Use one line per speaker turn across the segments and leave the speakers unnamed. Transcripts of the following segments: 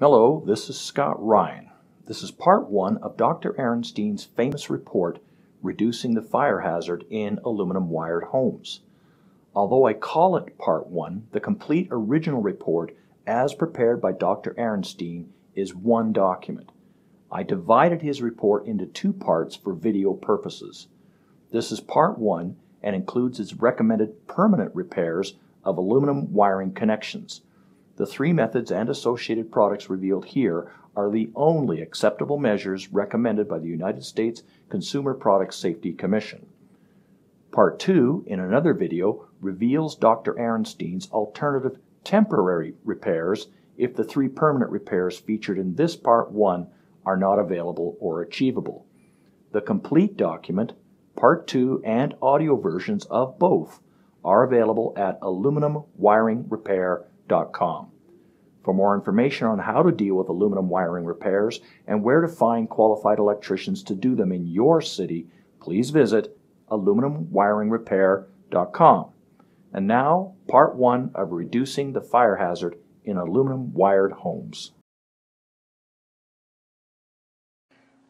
Hello, this is Scott Ryan. This is part one of Dr. Aronstein's famous report, Reducing the Fire Hazard in Aluminum-Wired Homes. Although I call it part one, the complete original report, as prepared by Dr. Aronstein, is one document. I divided his report into two parts for video purposes. This is part one and includes its recommended permanent repairs of aluminum wiring connections. The three methods and associated products revealed here are the only acceptable measures recommended by the United States Consumer Product Safety Commission. Part 2, in another video, reveals Dr. Aronstein's alternative temporary repairs if the three permanent repairs featured in this Part 1 are not available or achievable. The complete document, Part 2, and audio versions of both are available at aluminumwiringrepair.com. For more information on how to deal with aluminum wiring repairs and where to find qualified electricians to do them in your city, please visit aluminumwiringrepair.com. And now, part one of reducing the fire hazard in aluminum wired homes.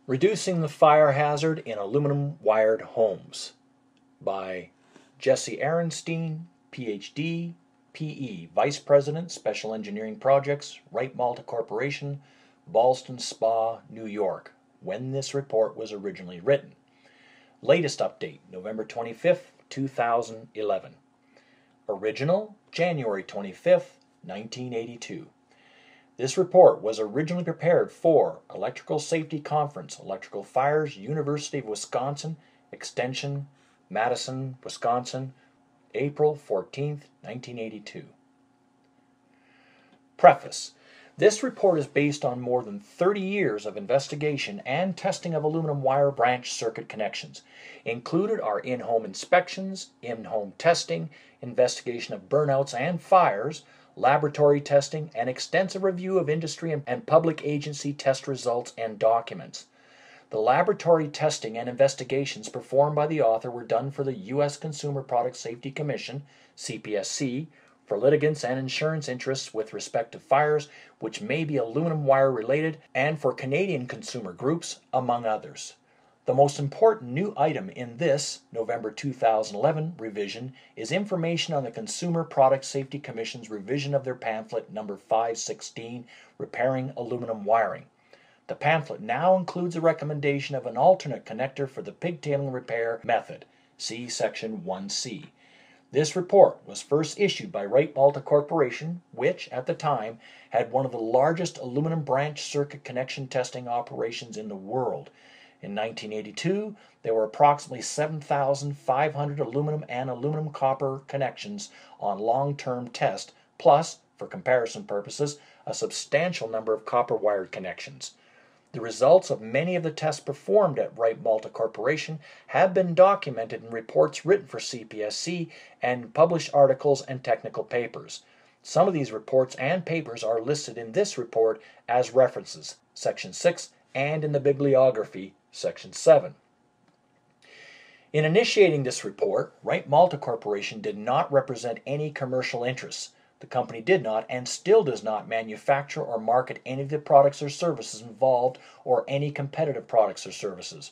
Reducing the Fire Hazard in Aluminum Wired Homes by Jesse Aronstein, PhD, PE, Vice President, Special Engineering Projects, Wright Malta Corporation, Ballston Spa, New York, when this report was originally written. Latest update, November 25th, 2011. Original, January 25th, 1982. This report was originally prepared for Electrical Safety Conference, Electrical Fires, University of Wisconsin, Extension, Madison, Wisconsin, April 14th, 1982. Preface. This report is based on more than 30 years of investigation and testing of aluminum wire branch circuit connections. Included are in-home inspections, in-home testing, investigation of burnouts and fires, laboratory testing, and extensive review of industry and public agency test results and documents. The laboratory testing and investigations performed by the author were done for the U.S. Consumer Product Safety Commission, CPSC, for litigants and insurance interests with respect to fires which may be aluminum wire related, and for Canadian consumer groups, among others. The most important new item in this November 2011 revision is information on the Consumer Product Safety Commission's revision of their pamphlet number 516, Repairing Aluminum Wiring. The pamphlet now includes a recommendation of an alternate connector for the pigtailing repair method. See Section 1C. This report was first issued by Wright Malta Corporation, which, at the time, had one of the largest aluminum branch circuit connection testing operations in the world. In 1982, there were approximately 7,500 aluminum and aluminum copper connections on long-term test, plus, for comparison purposes, a substantial number of copper-wired connections. The results of many of the tests performed at Wright Malta Corporation have been documented in reports written for CPSC and published articles and technical papers. Some of these reports and papers are listed in this report as references, Section 6, and in the bibliography, Section 7. In initiating this report, Wright Malta Corporation did not represent any commercial interests. The company did not and still does not manufacture or market any of the products or services involved or any competitive products or services.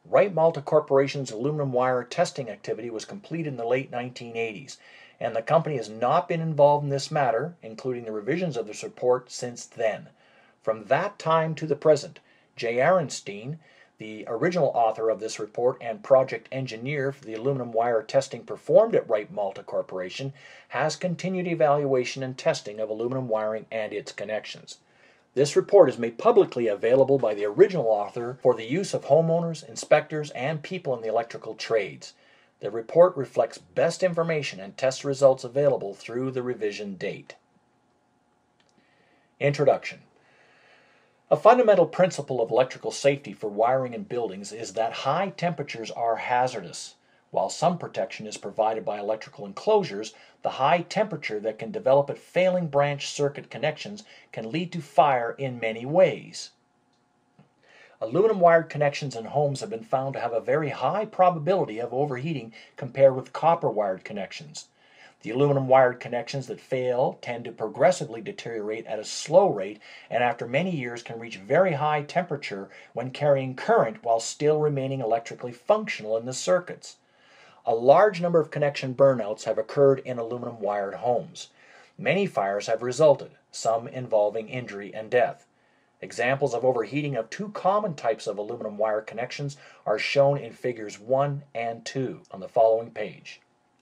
Wright Malta Corporation's aluminum wire testing activity was completed in the late 1980s, and the company has not been involved in this matter, including the revisions of this report, since then. From that time to the present, J. Aronstein, the original author of this report and project engineer for the aluminum wire testing performed at Wright Malta Corporation, has continued evaluation and testing of aluminum wiring and its connections. This report is made publicly available by the original author for the use of homeowners, inspectors, and people in the electrical trades. The report reflects best information and test results available through the revision date. Introduction. A fundamental principle of electrical safety for wiring in buildings is that high temperatures are hazardous. While some protection is provided by electrical enclosures, the high temperature that can develop at failing branch circuit connections can lead to fire in many ways. Aluminum wired connections in homes have been found to have a very high probability of overheating compared with copper wired connections. The aluminum wired connections that fail tend to progressively deteriorate at a slow rate and after many years can reach very high temperature when carrying current while still remaining electrically functional in the circuits. A large number of connection burnouts have occurred in aluminum wired homes. Many fires have resulted, some involving injury and death. Examples of overheating of two common types of aluminum wire connections are shown in figures 1 and 2 on the following page.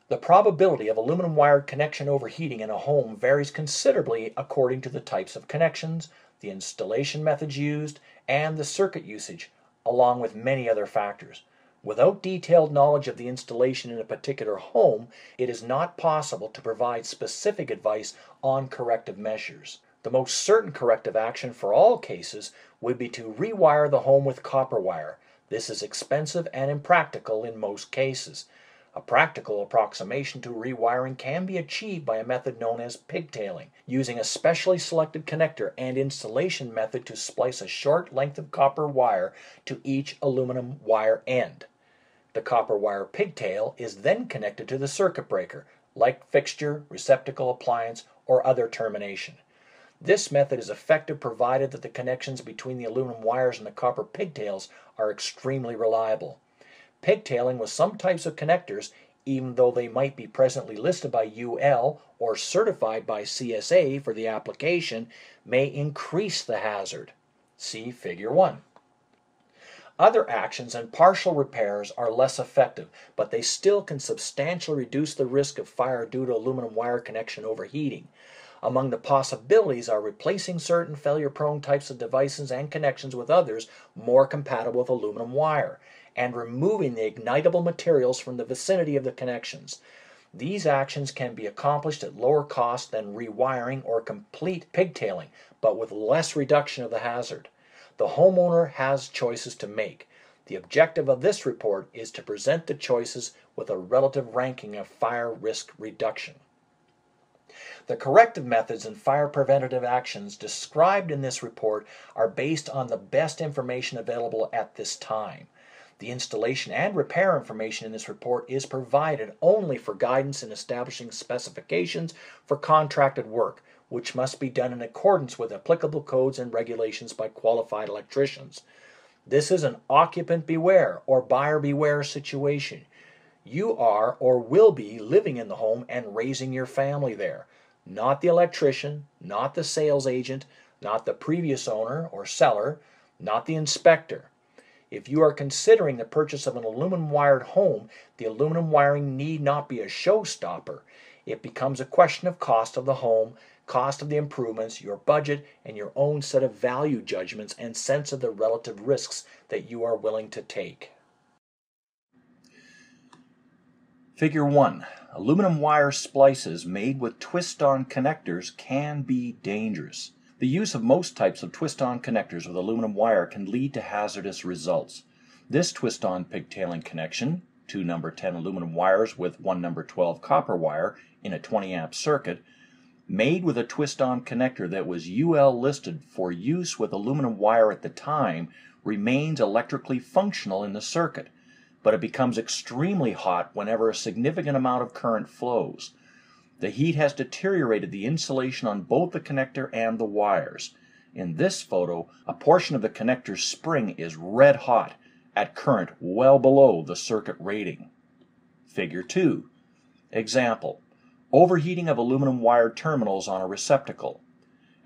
The probability of aluminum wired connection overheating in a home varies considerably according to the types of connections, the installation methods used, and the circuit usage, along with many other factors. Without detailed knowledge of the installation in a particular home, it is not possible to provide specific advice on corrective measures. The most certain corrective action for all cases would be to rewire the home with copper wire. This is expensive and impractical in most cases. A practical approximation to rewiring can be achieved by a method known as pigtailing, using a specially selected connector and installation method to splice a short length of copper wire to each aluminum wire end. The copper wire pigtail is then connected to the circuit breaker, light fixture, receptacle, appliance, or other termination. This method is effective provided that the connections between the aluminum wires and the copper pigtails are extremely reliable. Pigtailing with some types of connectors, even though they might be presently listed by UL or certified by CSA for the application, may increase the hazard. See Figure 1. Other actions and partial repairs are less effective, but they still can substantially reduce the risk of fire due to aluminum wire connection overheating. Among the possibilities are replacing certain failure-prone types of devices and connections with others more compatible with aluminum wire, and removing the ignitable materials from the vicinity of the connections. These actions can be accomplished at lower cost than rewiring or complete pigtailing, but with less reduction of the hazard. The homeowner has choices to make. The objective of this report is to present the choices with a relative ranking of fire risk reduction. The corrective methods and fire preventative actions described in this report are based on the best information available at this time. The installation and repair information in this report is provided only for guidance in establishing specifications for contracted work, which must be done in accordance with applicable codes and regulations by qualified electricians. This is an occupant beware or buyer beware situation. You are or will be living in the home and raising your family there. Not the electrician, not the sales agent, not the previous owner or seller, not the inspector. If you are considering the purchase of an aluminum wired home, the aluminum wiring need not be a showstopper. It becomes a question of cost of the home, cost of the improvements, your budget, and your own set of value judgments and sense of the relative risks that you are willing to take. Figure 1. Aluminum wire splices made with twist-on connectors can be dangerous. The use of most types of twist-on connectors with aluminum wire can lead to hazardous results. This twist-on pigtailing connection, two number 10 aluminum wires with one number 12 copper wire in a 20 amp circuit, made with a twist-on connector that was UL listed for use with aluminum wire at the time, remains electrically functional in the circuit, but it becomes extremely hot whenever a significant amount of current flows. The heat has deteriorated the insulation on both the connector and the wires. In this photo, a portion of the connector's spring is red hot at current well below the circuit rating. Figure 2. Example: overheating of aluminum wire terminals on a receptacle.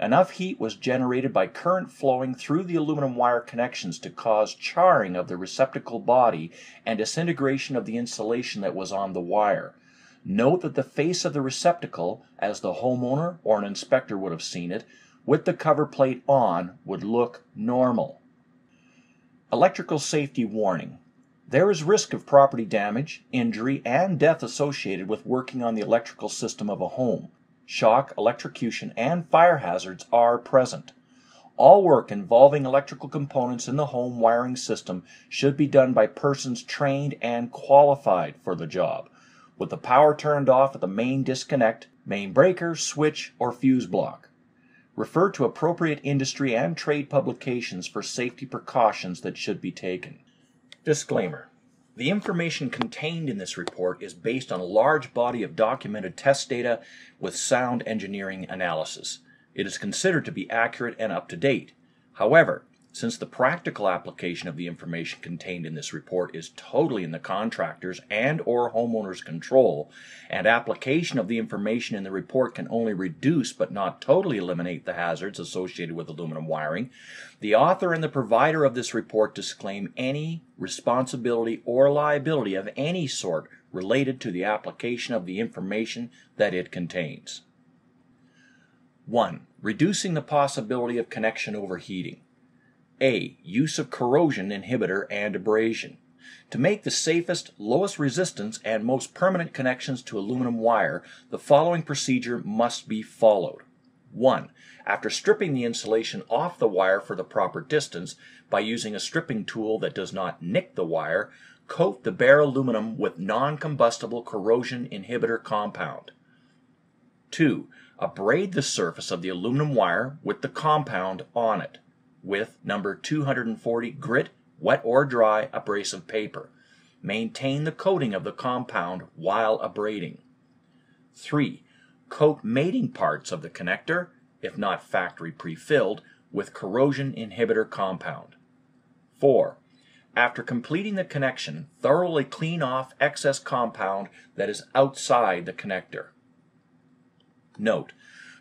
Enough heat was generated by current flowing through the aluminum wire connections to cause charring of the receptacle body and disintegration of the insulation that was on the wire. Note that the face of the receptacle, as the homeowner or an inspector would have seen it, with the cover plate on, would look normal. Electrical safety warning. There is risk of property damage, injury, and death associated with working on the electrical system of a home. Shock, electrocution, and fire hazards are present. All work involving electrical components in the home wiring system should be done by persons trained and qualified for the job, with the power turned off at the main disconnect, main breaker, switch, or fuse block. Refer to appropriate industry and trade publications for safety precautions that should be taken. Disclaimer. The information contained in this report is based on a large body of documented test data with sound engineering analysis. It is considered to be accurate and up to date. However, since the practical application of the information contained in this report is totally in the contractor's and/or homeowner's control, and application of the information in the report can only reduce but not totally eliminate the hazards associated with aluminum wiring, the author and the provider of this report disclaim any responsibility or liability of any sort related to the application of the information that it contains. 1. Reducing the possibility of connection overheating. A. Use of corrosion inhibitor and abrasion. To make the safest, lowest resistance, and most permanent connections to aluminum wire, the following procedure must be followed. 1. After stripping the insulation off the wire for the proper distance, by using a stripping tool that does not nick the wire, coat the bare aluminum with non-combustible corrosion inhibitor compound. 2. Abrade the surface of the aluminum wire with the compound on it, with number 240 grit, wet or dry abrasive paper. Maintain the coating of the compound while abrading. 3. Coat mating parts of the connector, if not factory pre-filled, with corrosion inhibitor compound. 4. After completing the connection, thoroughly clean off excess compound that is outside the connector. Note: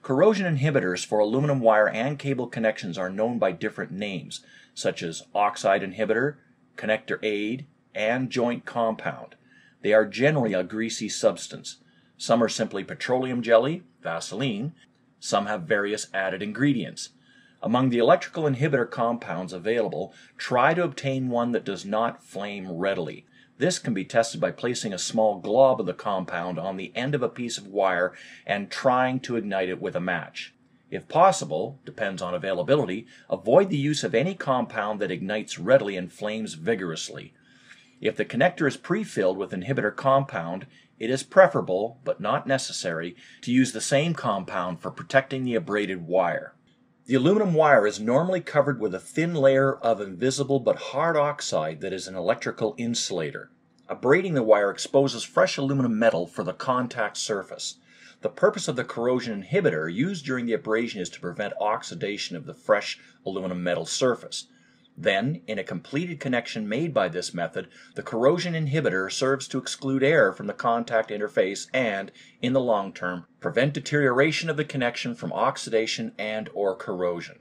corrosion inhibitors for aluminum wire and cable connections are known by different names, such as oxide inhibitor, connector aid, and joint compound. They are generally a greasy substance. Some are simply petroleum jelly, Vaseline. Some have various added ingredients. Among the electrical inhibitor compounds available, try to obtain one that does not flame readily. This can be tested by placing a small glob of the compound on the end of a piece of wire and trying to ignite it with a match. If possible, depends on availability, avoid the use of any compound that ignites readily and flames vigorously. If the connector is pre-filled with inhibitor compound, it is preferable, but not necessary, to use the same compound for protecting the abraded wire. The aluminum wire is normally covered with a thin layer of invisible but hard oxide that is an electrical insulator. Abrading the wire exposes fresh aluminum metal for the contact surface. The purpose of the corrosion inhibitor used during the abrasion is to prevent oxidation of the fresh aluminum metal surface. Then, in a completed connection made by this method, the corrosion inhibitor serves to exclude air from the contact interface and, in the long term, prevent deterioration of the connection from oxidation and/or corrosion.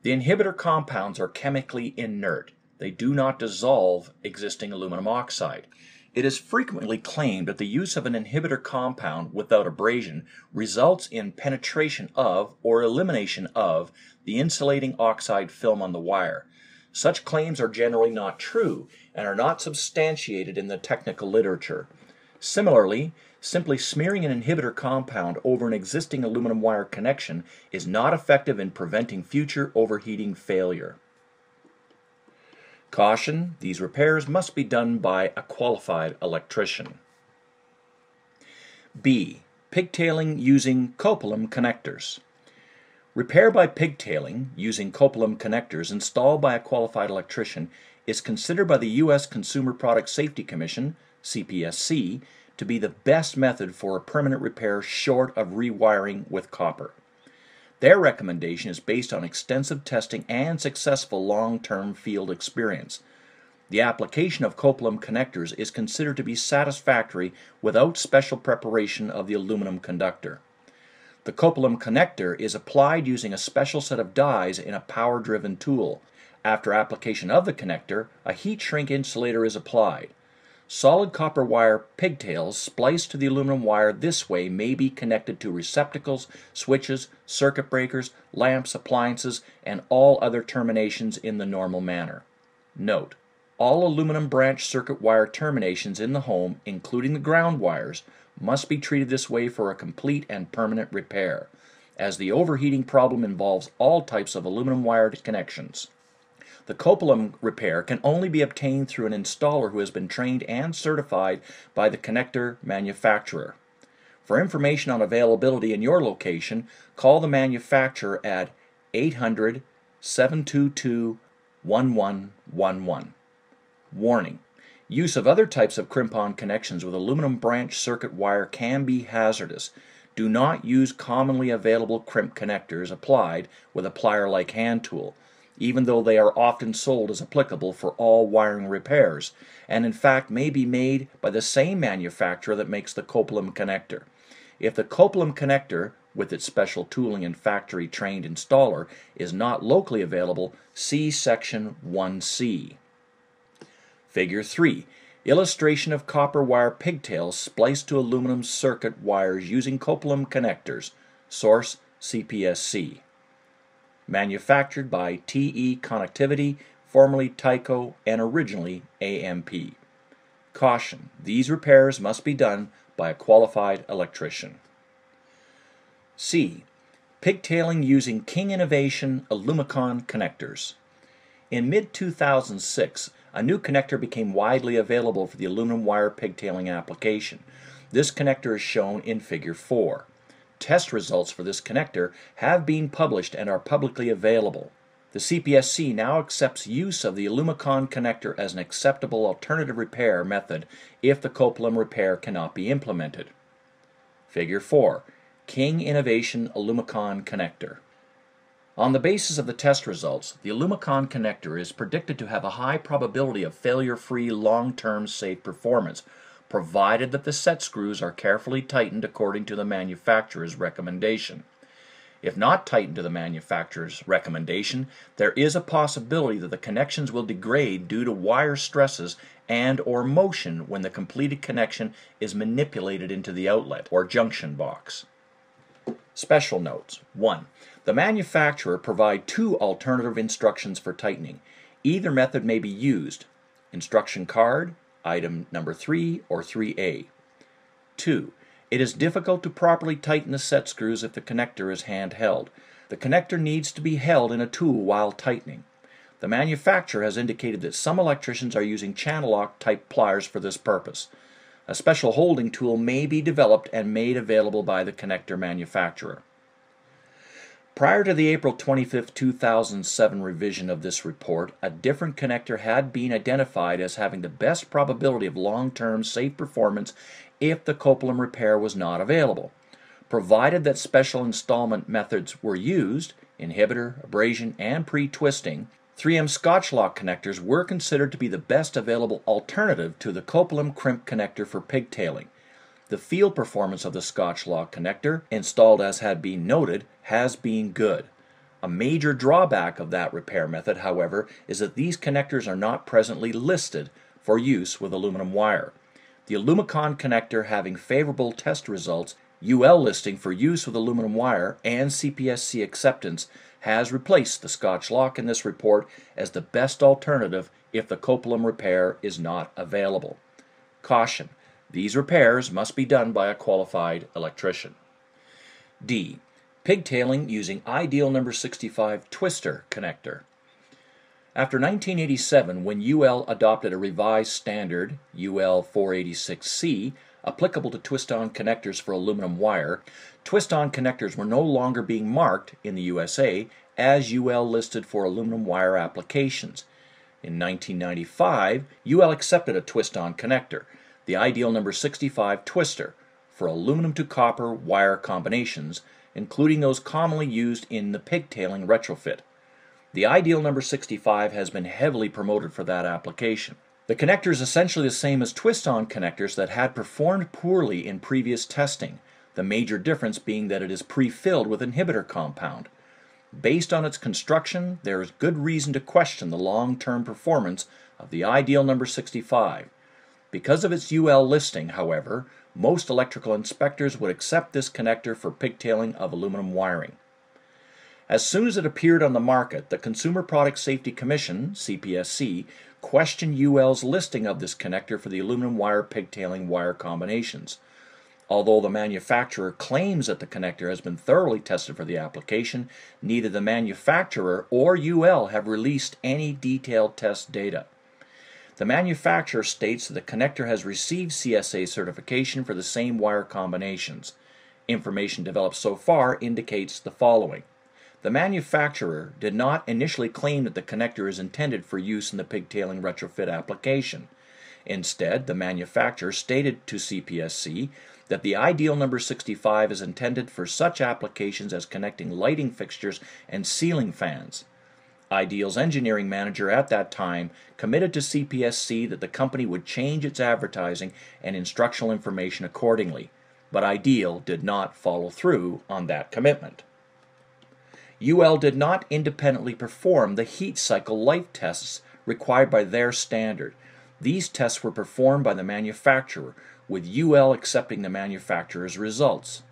The inhibitor compounds are chemically inert. They do not dissolve existing aluminum oxide. It is frequently claimed that the use of an inhibitor compound without abrasion results in penetration of or elimination of the insulating oxide film on the wire. Such claims are generally not true and are not substantiated in the technical literature. Similarly, simply smearing an inhibitor compound over an existing aluminum wire connection is not effective in preventing future overheating failure. Caution: these repairs must be done by a qualified electrician. B. Pigtailing using Copeland Connectors. Repair by pigtailing using Copeland Connectors installed by a qualified electrician is considered by the U.S. Consumer Product Safety Commission, CPSC, to be the best method for a permanent repair short of rewiring with copper. Their recommendation is based on extensive testing and successful long-term field experience. The application of Copeland connectors is considered to be satisfactory without special preparation of the aluminum conductor. The Copeland connector is applied using a special set of dies in a power-driven tool. After application of the connector, a heat shrink insulator is applied. Solid copper wire pigtails spliced to the aluminum wire this way may be connected to receptacles, switches, circuit breakers, lamps, appliances, and all other terminations in the normal manner. Note: all aluminum branch circuit wire terminations in the home, including the ground wires, must be treated this way for a complete and permanent repair, as the overheating problem involves all types of aluminum wire connections. The Copeland repair can only be obtained through an installer who has been trained and certified by the connector manufacturer. For information on availability in your location, call the manufacturer at 800-722-1111. Warning: Use of other types of crimp-on connections with aluminum branch circuit wire can be hazardous. Do not use commonly available crimp connectors applied with a plier-like hand tool, even though they are often sold as applicable for all wiring repairs, and in fact may be made by the same manufacturer that makes the Copeland Connector. If the Copeland Connector, with its special tooling and factory-trained installer, is not locally available, see Section 1C. Figure 3. Illustration of copper wire pigtails spliced to aluminum circuit wires using Copeland connectors. Source CPSC. Manufactured by TE Connectivity, formerly Tyco, and originally AMP. Caution: these repairs must be done by a qualified electrician. C. Pigtailing using King Innovation IllumaCon Connectors. In mid-2006, a new connector became widely available for the aluminum wire pigtailing application. This connector is shown in Figure 4. Test results for this connector have been published and are publicly available. The CPSC now accepts use of the IllumaCon connector as an acceptable alternative repair method if the Copeland repair cannot be implemented. Figure 4. King Innovation IllumaCon Connector. On the basis of the test results, the IllumaCon connector is predicted to have a high probability of failure-free long-term safe performance, provided that the set screws are carefully tightened according to the manufacturer's recommendation. If not tightened to the manufacturer's recommendation, there is a possibility that the connections will degrade due to wire stresses and/or motion when the completed connection is manipulated into the outlet or junction box. Special notes. 1. The manufacturer provides 2 alternative instructions for tightening. Either method may be used. Instruction card, item number 3 or 3A. 2. It is difficult to properly tighten the set screws if the connector is handheld. The connector needs to be held in a tool while tightening. The manufacturer has indicated that some electricians are using channel lock type pliers for this purpose. A special holding tool may be developed and made available by the connector manufacturer. Prior to the April 25, 2007 revision of this report, a different connector had been identified as having the best probability of long-term safe performance if the Copeland repair was not available. Provided that special installment methods were used, inhibitor, abrasion, and pre-twisting, 3M ScotchLock connectors were considered to be the best available alternative to the Copeland crimp connector for pigtailing. The field performance of the ScotchLock connector, installed as had been noted, has been good. A major drawback of that repair method, however, is that these connectors are not presently listed for use with aluminum wire. The IllumaCon connector, having favorable test results, UL listing for use with aluminum wire, and CPSC acceptance, has replaced the ScotchLock in this report as the best alternative if the Copeland repair is not available. Caution: these repairs must be done by a qualified electrician. D. Pigtailing using ideal number 65 twister connector. After 1987, when UL adopted a revised standard, UL 486C, applicable to twist-on connectors for aluminum wire, twist-on connectors were no longer being marked in the USA as UL listed for aluminum wire applications. In 1995, UL accepted a twist-on connector, the ideal number 65 twister, for aluminum to copper wire combinations, including those commonly used in the pigtailing retrofit. The ideal number 65 has been heavily promoted for that application. The connector is essentially the same as twist-on connectors that had performed poorly in previous testing, the major difference being that it is pre-filled with inhibitor compound. Based on its construction, there is good reason to question the long-term performance of the ideal number 65. Because of its UL listing, however, most electrical inspectors would accept this connector for pigtailing of aluminum wiring. As soon as it appeared on the market, the Consumer Product Safety Commission, CPSC, questioned UL's listing of this connector for the aluminum wire pigtailing wire combinations. Although the manufacturer claims that the connector has been thoroughly tested for the application, neither the manufacturer or UL have released any detailed test data. The manufacturer states that the connector has received CSA certification for the same wire combinations. Information developed so far indicates the following. The manufacturer did not initially claim that the connector is intended for use in the pigtailing retrofit application. Instead, the manufacturer stated to CPSC that the ideal number 65 is intended for such applications as connecting lighting fixtures and ceiling fans. Ideal's engineering manager at that time committed to CPSC that the company would change its advertising and instructional information accordingly, but Ideal did not follow through on that commitment. UL did not independently perform the heat cycle life tests required by their standard. These tests were performed by the manufacturer, with UL accepting the manufacturer's results.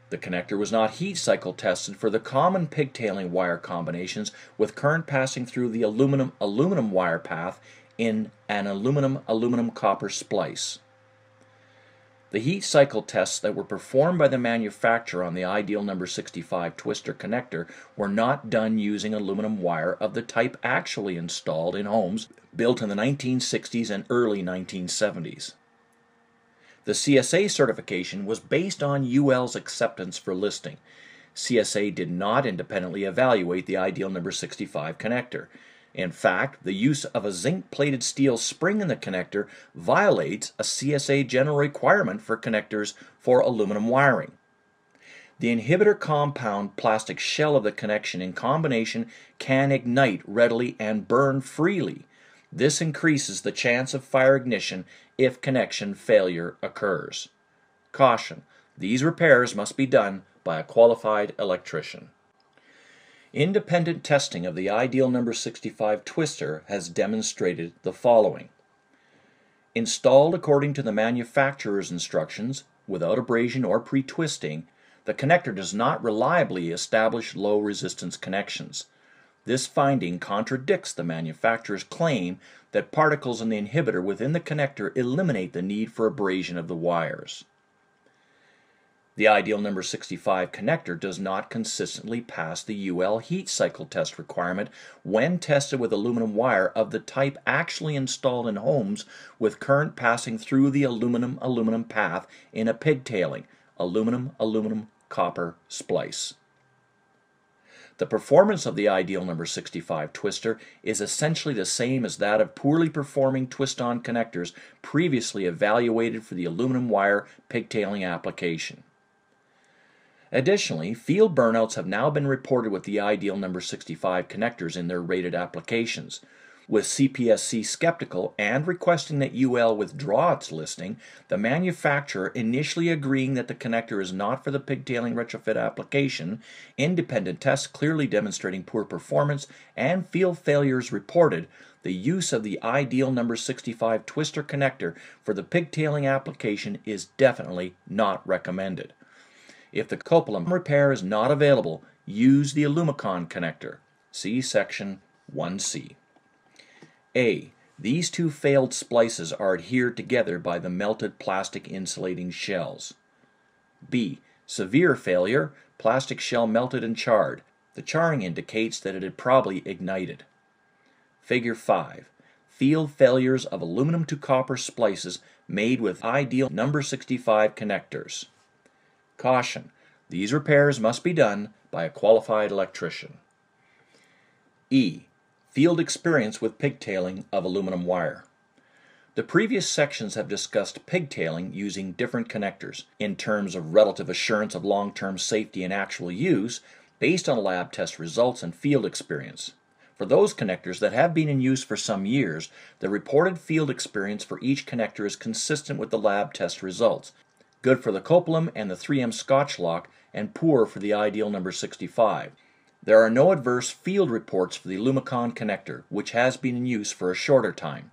The connector was not heat cycle tested for the common pigtailing wire combinations with current passing through the aluminum wire path in an aluminum copper splice. The heat cycle tests that were performed by the manufacturer on the Ideal number 65 twister connector were not done using aluminum wire of the type actually installed in homes built in the 1960s and early 1970s. The CSA certification was based on UL's acceptance for listing. CSA did not independently evaluate the Ideal number 65 connector. In fact, the use of a zinc-plated steel spring in the connector violates a CSA general requirement for connectors for aluminum wiring. The inhibitor compound plastic shell of the connection in combination can ignite readily and burn freely. This increases the chance of fire ignition if connection failure occurs. Caution: these repairs must be done by a qualified electrician. Independent testing of the Ideal number 65 twister has demonstrated the following. Installed according to the manufacturer's instructions, without abrasion or pre-twisting, the connector does not reliably establish low resistance connections. This finding contradicts the manufacturer's claim that particles in the inhibitor within the connector eliminate the need for abrasion of the wires. The Ideal number 65 connector does not consistently pass the UL heat cycle test requirement when tested with aluminum wire of the type actually installed in homes with current passing through the aluminum path in a pigtailing aluminum copper splice. The performance of the Ideal number 65 twister is essentially the same as that of poorly performing twist-on connectors previously evaluated for the aluminum wire pigtailing application. Additionally, field burnouts have now been reported with the Ideal number 65 connectors in their rated applications. With CPSC skeptical and requesting that UL withdraw its listing, the manufacturer initially agreeing that the connector is not for the pigtailing retrofit application, independent tests clearly demonstrating poor performance, and field failures reported, the use of the Ideal number 65 twister connector for the pigtailing application is definitely not recommended. If the Copeland repair is not available, use the IllumaCon Connector. See Section 1C. A. These two failed splices are adhered together by the melted plastic insulating shells. B. Severe failure, plastic shell melted and charred. The charring indicates that it had probably ignited. Figure 5. Field failures of aluminum to copper splices made with Ideal number 65 connectors. Caution: these repairs must be done by a qualified electrician. E. Field experience with pigtailing of aluminum wire. The previous sections have discussed pigtailing using different connectors in terms of relative assurance of long-term safety and actual use based on lab test results and field experience. For those connectors that have been in use for some years, the reported field experience for each connector is consistent with the lab test results. Good for the Copeland and the 3M ScotchLock, and poor for the Ideal number 65. There are no adverse field reports for the IllumaCon Connector, which has been in use for a shorter time.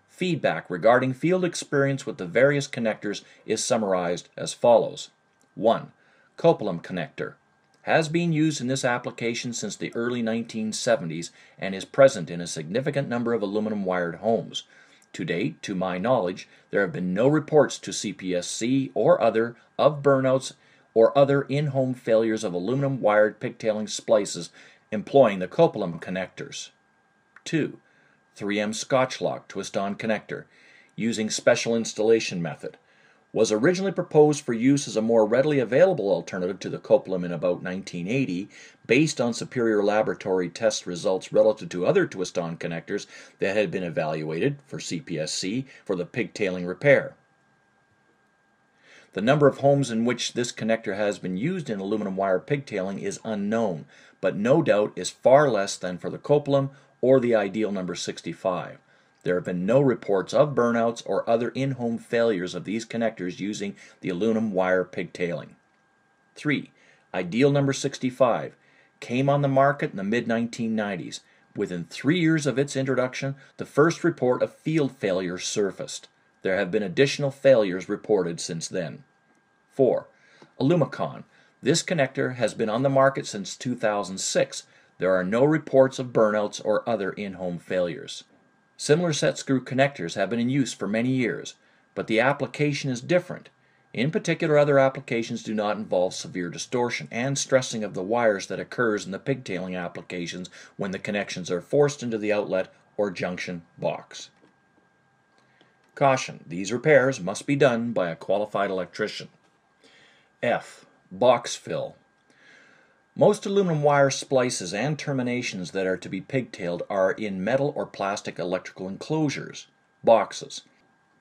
Feedback regarding field experience with the various connectors is summarized as follows. 1. Copeland Connector. Has been used in this application since the early 1970s and is present in a significant number of aluminum wired homes. To date, to my knowledge, there have been no reports to CPSC or other of burnouts or other in-home failures of aluminum wired pigtailing splices employing the Copeland connectors. 2. 3M ScotchLock twist-on connector using special installation method. Was originally proposed for use as a more readily available alternative to the Copeland in about 1980, based on superior laboratory test results relative to other twist-on connectors that had been evaluated for CPSC for the pigtailing repair. The number of homes in which this connector has been used in aluminum wire pigtailing is unknown, but no doubt is far less than for the Copeland or the ideal number 65. There have been no reports of burnouts or other in-home failures of these connectors using the aluminum wire pigtailing. 3. Ideal number 65 came on the market in the mid-1990s. Within 3 years of its introduction, the first report of field failure surfaced. There have been additional failures reported since then. 4. IllumaCon. This connector has been on the market since 2006. There are no reports of burnouts or other in-home failures. Similar set screw connectors have been in use for many years, but the application is different. In particular, other applications do not involve severe distortion and stressing of the wires that occurs in the pigtailing applications when the connections are forced into the outlet or junction box. Caution: these repairs must be done by a qualified electrician. F. Box fill. Most aluminum wire splices and terminations that are to be pigtailed are in metal or plastic electrical enclosures, boxes.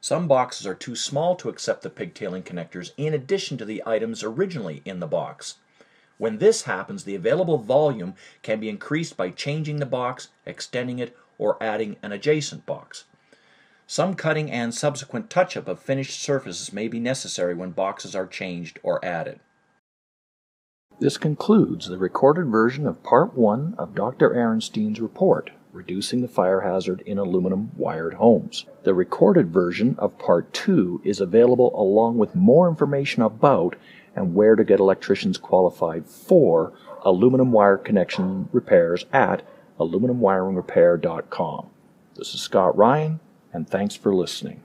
Some boxes are too small to accept the pigtailing connectors in addition to the items originally in the box. When this happens, the available volume can be increased by changing the box, extending it, or adding an adjacent box. Some cutting and subsequent touch-up of finished surfaces may be necessary when boxes are changed or added. This concludes the recorded version of Part 1 of Dr. Aronstein's report, Reducing the Fire Hazard in Aluminum Wired Homes. The recorded version of Part 2 is available along with more information about and where to get electricians qualified for aluminum wire connection repairs at aluminumwiringrepair.com. This is Scott Ryan, and thanks for listening.